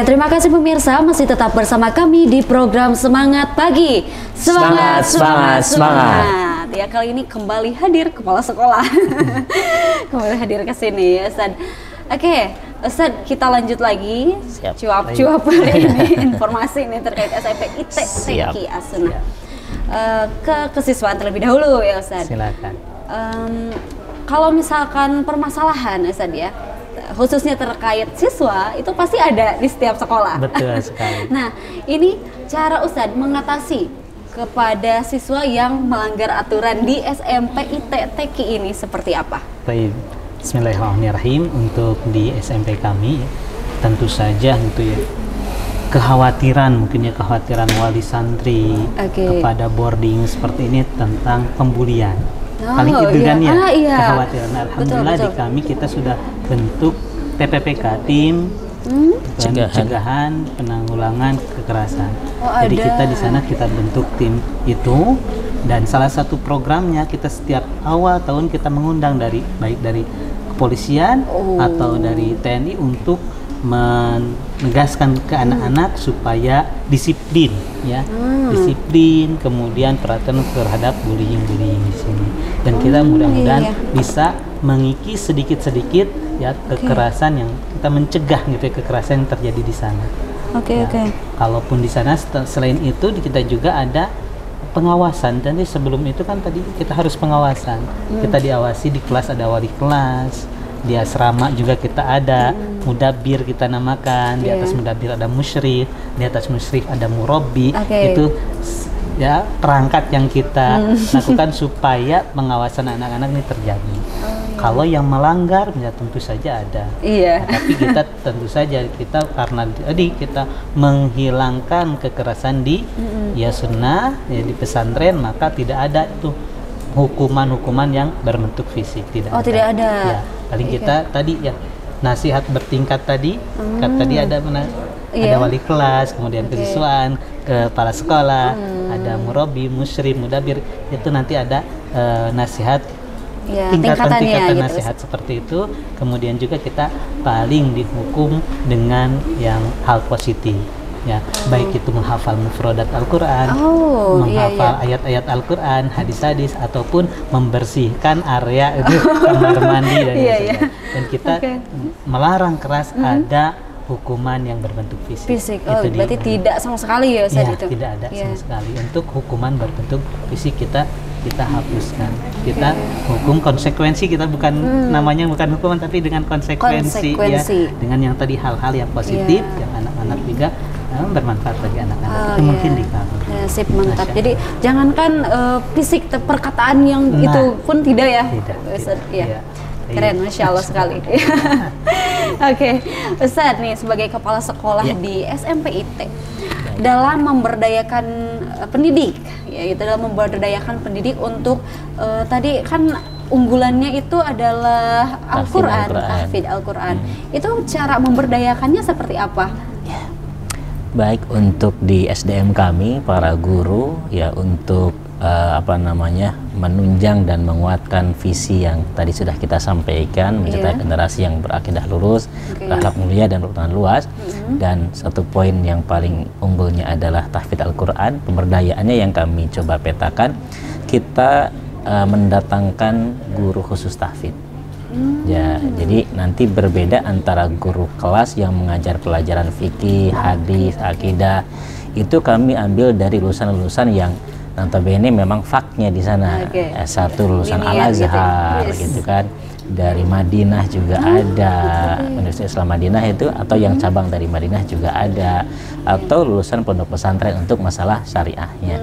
Terima kasih pemirsa, masih tetap bersama kami di program Semangat Pagi. Semangat, semangat, semangat. Ya, kali ini kembali hadir kepala sekolah. Kembali hadir ke sini, Ustaz. Ustaz, kita lanjut lagi. Cuap-cuap ini informasi ini terkait SMP IT Teki As-Sunnah. Ke kesiswaan terlebih dahulu ya, Ustaz. Silakan. Kalau misalkan permasalahan, Ustaz ya, khususnya terkait siswa, itu pasti ada di setiap sekolah. Betul sekali. Nah, ini cara Ustadz mengatasi kepada siswa yang melanggar aturan di SMP IT Teki ini seperti apa? Baik, Bismillahirrahmanirrahim. Untuk di SMP kami, tentu saja gitu ya, kekhawatiran wali santri kepada boarding seperti ini tentang pembulian. Paling itu kan ya, kekhawatiran. Alhamdulillah di kami kita sudah bentuk TPPK, tim pencegahan penanggulangan kekerasan. Jadi kita di sana kita bentuk tim itu, dan salah satu programnya kita setiap awal tahun kita mengundang baik dari kepolisian atau dari TNI untuk menegaskan ke anak-anak supaya disiplin ya, disiplin, kemudian perhatian terhadap bullying di sini, dan kita mudah-mudahan bisa mengikis sedikit-sedikit ya kekerasan yang kita mencegah gitu ya, kekerasan yang terjadi di sana. Oke. Kalaupun di sana selain itu kita juga ada pengawasan. Dan sebelum itu kan tadi kita harus pengawasan. Kita diawasi di kelas, ada wali kelas, di asrama juga kita ada mudabir, kita namakan. Di atas mudabir ada musyrif, di atas musyrif ada murabbi. Itu ya perangkat yang kita lakukan supaya pengawasan anak-anak ini terjadi. Kalau yang melanggar ya tentu saja ada. Tapi kita tentu saja karena tadi kita menghilangkan kekerasan di ya sunnah ya di pesantren, maka tidak ada itu hukuman-hukuman yang berbentuk fisik, tidak ada. Tidak ada. Ya, paling kita tadi ya nasihat bertingkat tadi, kan tadi ada ada wali kelas, kemudian kesiswaan, kepala sekolah, ada murabbi, musyrif, mudabir, itu nanti ada nasihat tingkatan nasihat seperti itu. Kemudian juga kita paling dihukum dengan yang hal positif ya, baik itu menghafal mufradat Al-Quran, menghafal ayat-ayat Al-Quran, hadis-hadis, ataupun membersihkan area itu kamar mandi dan sebagainya. Dan kita melarang keras ada hukuman yang berbentuk fisik. Itu berarti tidak sama sekali ya Ustaz itu? Tidak ada sama sekali. Untuk hukuman berbentuk fisik kita hapuskan. Kita hukum konsekuensi, kita bukan namanya bukan hukuman tapi dengan konsekuensi. Ya, dengan yang tadi hal-hal yang positif yang anak-anak juga bermanfaat bagi anak-anak. Itu mungkin di cover. Sip, mantap. Jadi jangankan fisik, perkataan yang itu pun tidak ya? Tidak. Keren, Masya Allah sekali. Oke, Ustadz nih sebagai kepala sekolah di SMPIT dalam memberdayakan pendidik, yaitu dalam memberdayakan pendidik untuk tadi kan unggulannya itu adalah Al-Quran, tahfidz Al-Quran. Itu cara memberdayakannya seperti apa? Baik, untuk di SDM kami para guru ya untuk menunjang dan menguatkan visi yang tadi sudah kita sampaikan, mencetak generasi yang berakidah lurus, berakhlak mulia dan berpengetahuan luas. Dan satu poin yang paling unggulnya adalah tahfidz Al-Quran. Pemberdayaannya yang kami coba petakan, kita mendatangkan guru khusus tahfidz. Ya, jadi nanti berbeda antara guru kelas yang mengajar pelajaran fikih, hadis, akidah. Itu kami ambil dari lulusan-lulusan yang notabene memang faknya di sana. S1 lulusan Al-Azhar gitu kan. Dari Madinah juga ada, Universitas Islam Madinah itu, atau yang cabang dari Madinah juga ada, atau lulusan pondok pesantren untuk masalah syariahnya.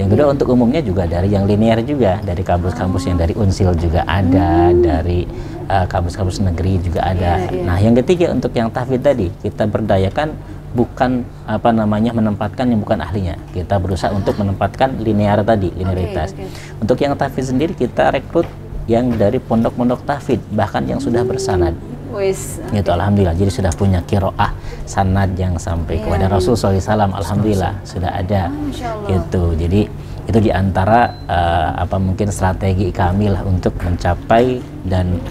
Yang kedua untuk umumnya juga dari yang linear juga, dari kampus-kampus yang dari Unsil juga ada, dari kampus-kampus negeri juga ada. Nah, yang ketiga untuk yang tahfidz tadi, kita berdayakan bukan menempatkan yang bukan ahlinya. Kita berusaha untuk menempatkan linear tadi, linearitas. Untuk yang tahfidz sendiri kita rekrut yang dari pondok-pondok tahfidz, bahkan yang sudah bersanad. Itu alhamdulillah, jadi sudah punya qiraah sanad yang sampai kepada Rasul SAW, alhamdulillah sudah ada. Gitu. Jadi itu diantara mungkin strategi kami lah untuk mencapai dan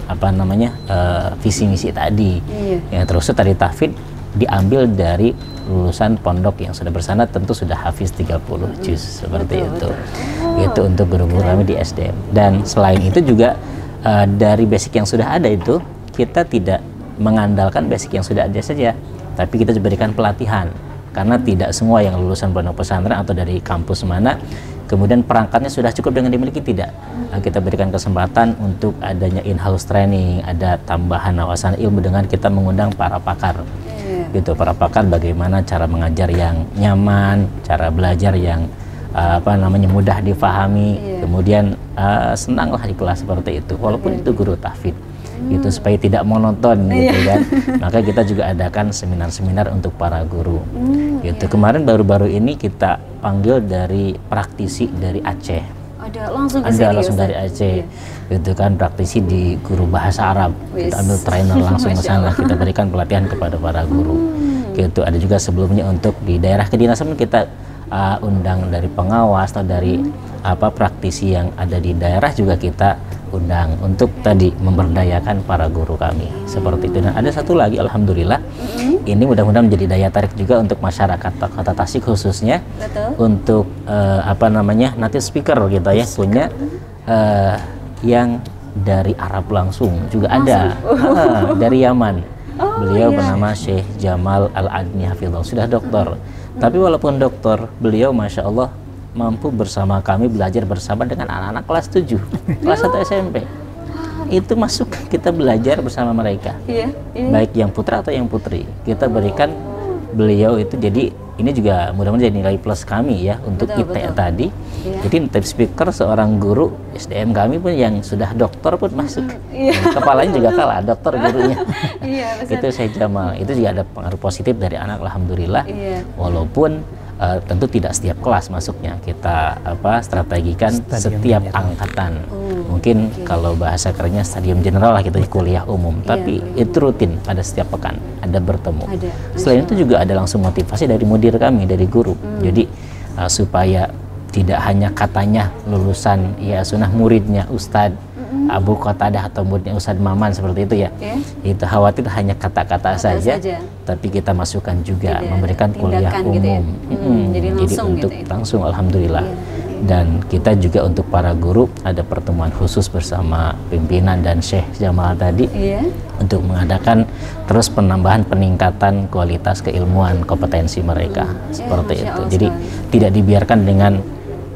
visi misi tadi. Ya, terus tadi tahfidz diambil dari lulusan pondok yang sudah bersanad, tentu sudah hafiz 30 juz seperti itu. Itu untuk guru-guru kami di SDM. Dan selain itu juga dari basic yang sudah ada itu, kita tidak mengandalkan basic yang sudah ada saja, tapi kita berikan pelatihan. Karena tidak semua yang lulusan pondok pesantren atau dari kampus mana kemudian perangkatnya sudah cukup dengan dimiliki, tidak. Kita berikan kesempatan untuk adanya in-house training, ada tambahan wawasan ilmu dengan kita mengundang para pakar. Gitu, para pakar bagaimana cara mengajar yang nyaman, cara belajar yang mudah difahami, kemudian senanglah di kelas seperti itu, walaupun itu guru tahfidz. Gitu, supaya tidak monoton gitu kan. Maka kita juga adakan seminar-seminar untuk para guru. Gitu. Kemarin baru-baru ini kita panggil dari praktisi dari Aceh. Ada langsung dari Aceh. Gitu kan, praktisi di guru bahasa Arab. Kita ambil trainer langsung ke sana, kita berikan pelatihan kepada para guru. Gitu. Ada juga sebelumnya untuk di daerah kedinasan kita undang dari pengawas atau dari praktisi yang ada di daerah juga kita undang untuk tadi memberdayakan para guru kami seperti itu. Dan ada satu lagi, alhamdulillah, ini mudah-mudahan menjadi daya tarik juga untuk masyarakat Kota Tasik khususnya. Untuk native speaker kita ya, punya yang dari Arab langsung juga ada, dari Yaman. Beliau bernama Syekh Jamal Al-Adni Hafizahullah, sudah doktor. Tapi walaupun doktor, beliau Masya Allah mampu bersama kami belajar bersama dengan anak-anak kelas 7, kelas 1 SMP. Itu masuk kita belajar bersama mereka. Baik yang putra atau yang putri. Kita berikan beliau itu, jadi ini juga mudah-mudahan jadi nilai plus kami ya untuk kita tadi. Jadi native speaker seorang guru SDM kami pun yang sudah doktor pun masuk. Kepalanya juga kalah dokter gurunya. Itu Syekh Jamal. Itu juga ada pengaruh positif dari anak, alhamdulillah. Walaupun tentu tidak setiap kelas masuknya, kita strategikan setiap angkatan. Mungkin kalau bahasa kerennya stadium general lah, kita kuliah umum, tapi itu rutin pada setiap pekan ada bertemu. Selain itu juga ada langsung motivasi dari mudir kami, dari guru. Jadi supaya tidak hanya katanya lulusan ya sunnah muridnya Ustadz Abu Qatadah atau muridnya Ustadz Maman seperti itu ya. Itu khawatir hanya kata-kata saja, tapi kita masukkan juga memberikan kuliah umum. Jadi untuk langsung alhamdulillah. Dan kita juga untuk para guru ada pertemuan khusus bersama pimpinan dan Syekh Jamal tadi untuk mengadakan terus peningkatan kualitas keilmuan, kompetensi mereka seperti itu. Jadi tidak dibiarkan dengan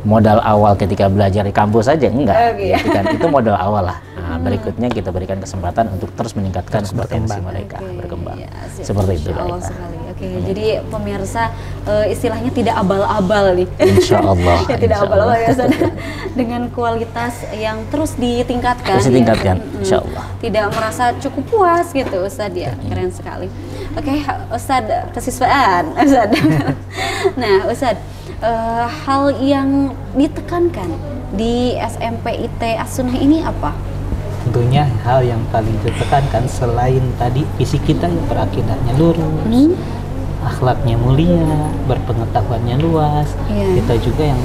modal awal ketika belajar di kampus saja, enggak. Itu modal awal lah. Nah, berikutnya kita berikan kesempatan untuk terus meningkatkan kompetensi mereka, berkembang. Seperti itu. Jadi pemirsa istilahnya tidak abal-abal nih. Insya Allah. Tidak abal-abal ya, dengan kualitas yang terus ditingkatkan. Terus ditingkatkan, insya Allah. Tidak merasa cukup puas gitu, Ustadz ya. Keren sekali. Ustadz, kesiswaan, Ustadz. Nah, Ustadz, hal yang ditekankan di SMP IT As-Sunnah ini apa? Tentunya hal yang paling ditekankan selain tadi fisik kita berakidahnya lurus, akhlaknya mulia, berpengetahuannya luas. Kita juga yang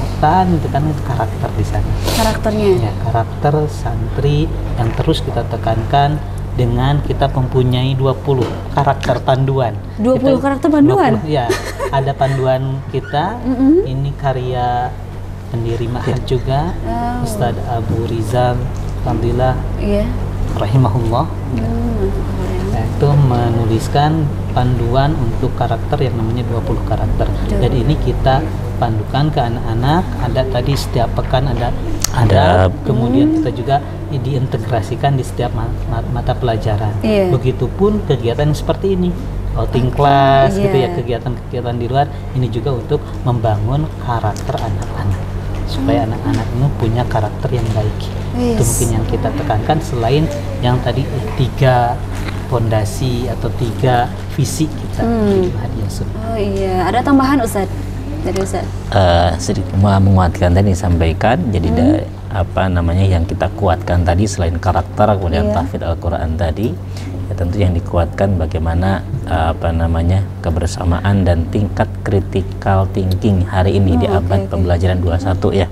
ditekankan itu karakter di sana. Karakternya? Ya, karakter santri yang terus kita tekankan dengan kita mempunyai 20 karakter panduan. 20 karakter panduan? 20, ya, ada panduan kita. Ini karya pendiri Ma'had juga, Ustadz Abu Rizal, alhamdulillah, rahimahullah. Itu menuliskan panduan untuk karakter yang namanya 20 karakter. Dan ini kita pandukan ke anak-anak. Ada tadi setiap pekan ada kemudian kita juga diintegrasikan di setiap mata pelajaran. Begitupun kegiatan seperti ini, outing class gitu ya, kegiatan-kegiatan di luar ini juga untuk membangun karakter anak-anak supaya anak-anak ini punya karakter yang baik. Itu mungkin yang kita tekankan selain yang tadi 3 fondasi atau 3 visi kita di Hadiah Sunnah. Ada tambahan Ustadz dari Ustadz? Sedikit menguatkan tadi disampaikan. Jadi yang kita kuatkan tadi selain karakter, kemudian tahfidz Al-Quran tadi, ya tentu yang dikuatkan bagaimana kebersamaan dan tingkat critical thinking hari ini di abad pembelajaran 21 ya.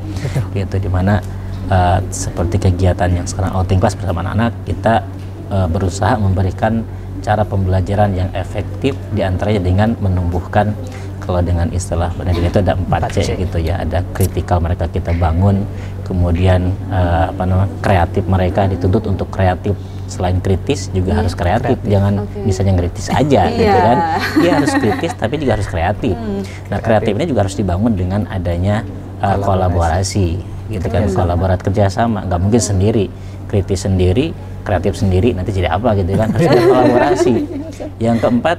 Gitu dimana seperti kegiatan yang sekarang outing class bersama anak-anak, kita berusaha memberikan cara pembelajaran yang efektif, diantaranya dengan menumbuhkan, kalau dengan istilah pendidikan itu ada 4C gitu ya. Ada kritikal mereka kita bangun, kemudian kreatif mereka dituntut untuk kreatif. Selain kritis juga harus kreatif, jangan misalnya kritis aja gitu kan. Dia harus kritis tapi juga harus kreatif. Nah, kreatif ini juga harus dibangun dengan adanya kolaborasi gitu kan, kolaborasi kerjasama. Nggak mungkin sendiri, kritis sendiri, kreatif sendiri, nanti jadi apa gitu kan. Harus ada kolaborasi. Yang keempat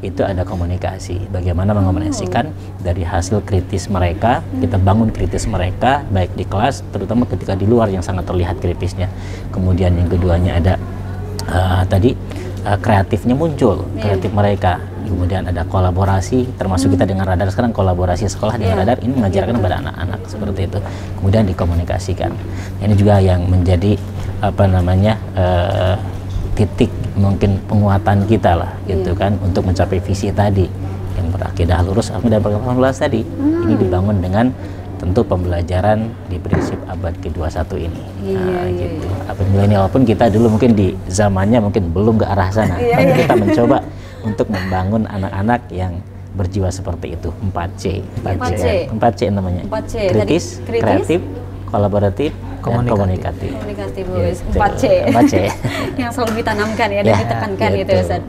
itu ada komunikasi. Bagaimana mengomunikasikan dari hasil kritis mereka, kita bangun kritis mereka baik di kelas, terutama ketika di luar yang sangat terlihat kritisnya. Kemudian yang keduanya ada kreatifnya muncul, kreatif mereka. Kemudian ada kolaborasi, termasuk kita dengan radar sekarang, kolaborasi sekolah dengan radar ini mengajarkan kepada anak-anak seperti itu. Kemudian dikomunikasikan. Ini juga yang menjadi titik mungkin penguatan kita lah gitu kan, untuk mencapai visi tadi yang berakidah lurus dan berkembang luas tadi. Ini dibangun dengan tentu pembelajaran di prinsip abad ke-21 ini. Gitu. Abad milenial pun kita dulu mungkin di zamannya mungkin belum ke arah sana. Tapi kita mencoba untuk membangun anak-anak yang berjiwa seperti itu. 4C. 4C namanya. 4C. Kritis, kreatif, kolaboratif, dan komunikatif. Komunikatif, Gitu. 4C. 4C. Yang selalu ditanamkan ya, dan ditekankan gitu ya, Ustaz.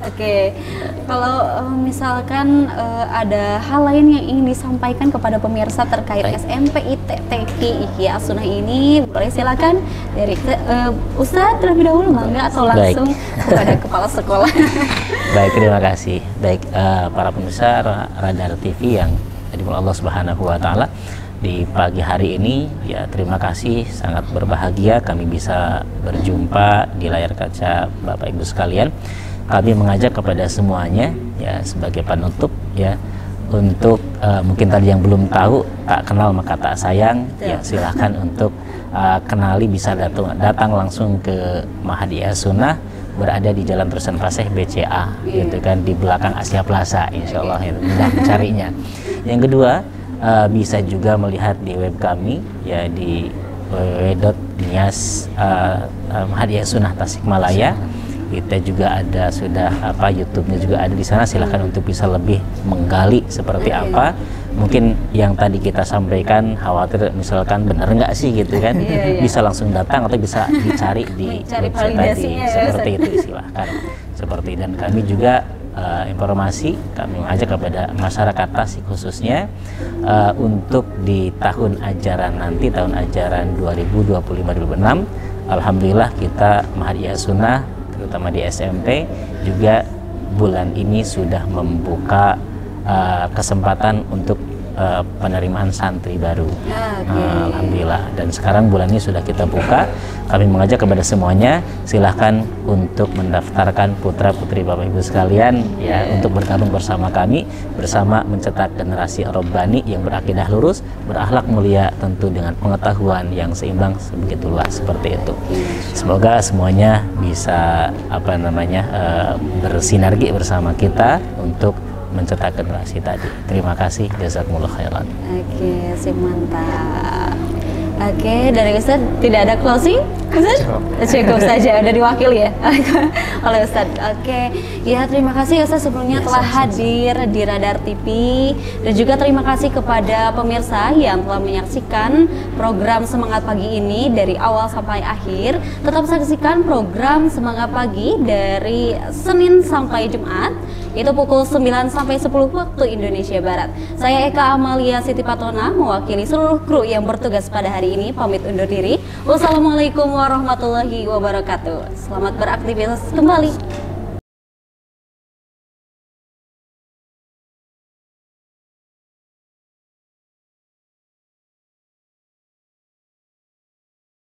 Oke, kalau misalkan ada hal lain yang ingin disampaikan kepada pemirsa terkait SMP TK Ihya Sunnah ini, boleh silakan dari Ustadz terlebih dahulu, bangga, atau langsung kepada kepala sekolah. Baik, terima kasih. Baik, para pemirsa Radar TV yang dimulai Allah Subhanahu wa Ta'ala, di pagi hari ini ya terima kasih, sangat berbahagia kami bisa berjumpa di layar kaca Bapak Ibu sekalian. Kami mengajak kepada semuanya ya sebagai penutup ya untuk mungkin tadi yang belum tahu tak kenal maka tak sayang ya silahkan untuk kenali, bisa datang langsung ke Ma'had Ihya Sunnah, berada di Jalan Terusan Paseh BCA gitu kan, di belakang Asia Plaza, insya Allah itu mudah mencarinya. Yang kedua, bisa juga melihat di web kami ya di www.nias Ma'had Ihya Sunnah Tasikmalaya. Kita juga ada sudah YouTube-nya juga ada di sana, silahkan untuk bisa lebih menggali seperti apa. Mungkin yang tadi kita sampaikan khawatir misalkan benar nggak sih gitu kan, bisa langsung datang atau bisa dicari di website tadi, seperti itu silahkan. Seperti, dan kami juga informasi kami mengajak kepada masyarakat Tasik khususnya untuk di tahun ajaran nanti, tahun ajaran 2025-2026, alhamdulillah kita Ma'had Ihya Sunnah terutama di SMP juga bulan ini sudah membuka kesempatan untuk penerimaan santri baru. Alhamdulillah, dan sekarang bulan ini sudah kita buka. Kami mengajak kepada semuanya silahkan untuk mendaftarkan putra putri Bapak Ibu sekalian ya untuk bergabung bersama kami, bersama mencetak generasi Rabbani yang berakidah lurus, berakhlak mulia, tentu dengan pengetahuan yang seimbang begitu luas, seperti itu. Semoga semuanya bisa bersinergi bersama kita untuk mencetak generasi tadi. Terima kasih, jazakumullah khairan. Oke, sip, mantap. Oke, dari Ustaz tidak ada closing? Ustaz? Cukup saja, udah diwakili ya oleh Ustaz. Oke, ya terima kasih Ustaz sebelumnya telah hadir di Radar TV, dan juga terima kasih kepada pemirsa yang telah menyaksikan program Semangat Pagi ini dari awal sampai akhir. Tetap saksikan program Semangat Pagi dari Senin sampai Jumat, itu pukul 9 sampai 10 waktu Indonesia Barat. Saya Eka Amalia Siti Patona mewakili seluruh kru yang bertugas pada hari ini pamit undur diri. Wassalamualaikum warahmatullahi wabarakatuh. Selamat beraktivitas kembali.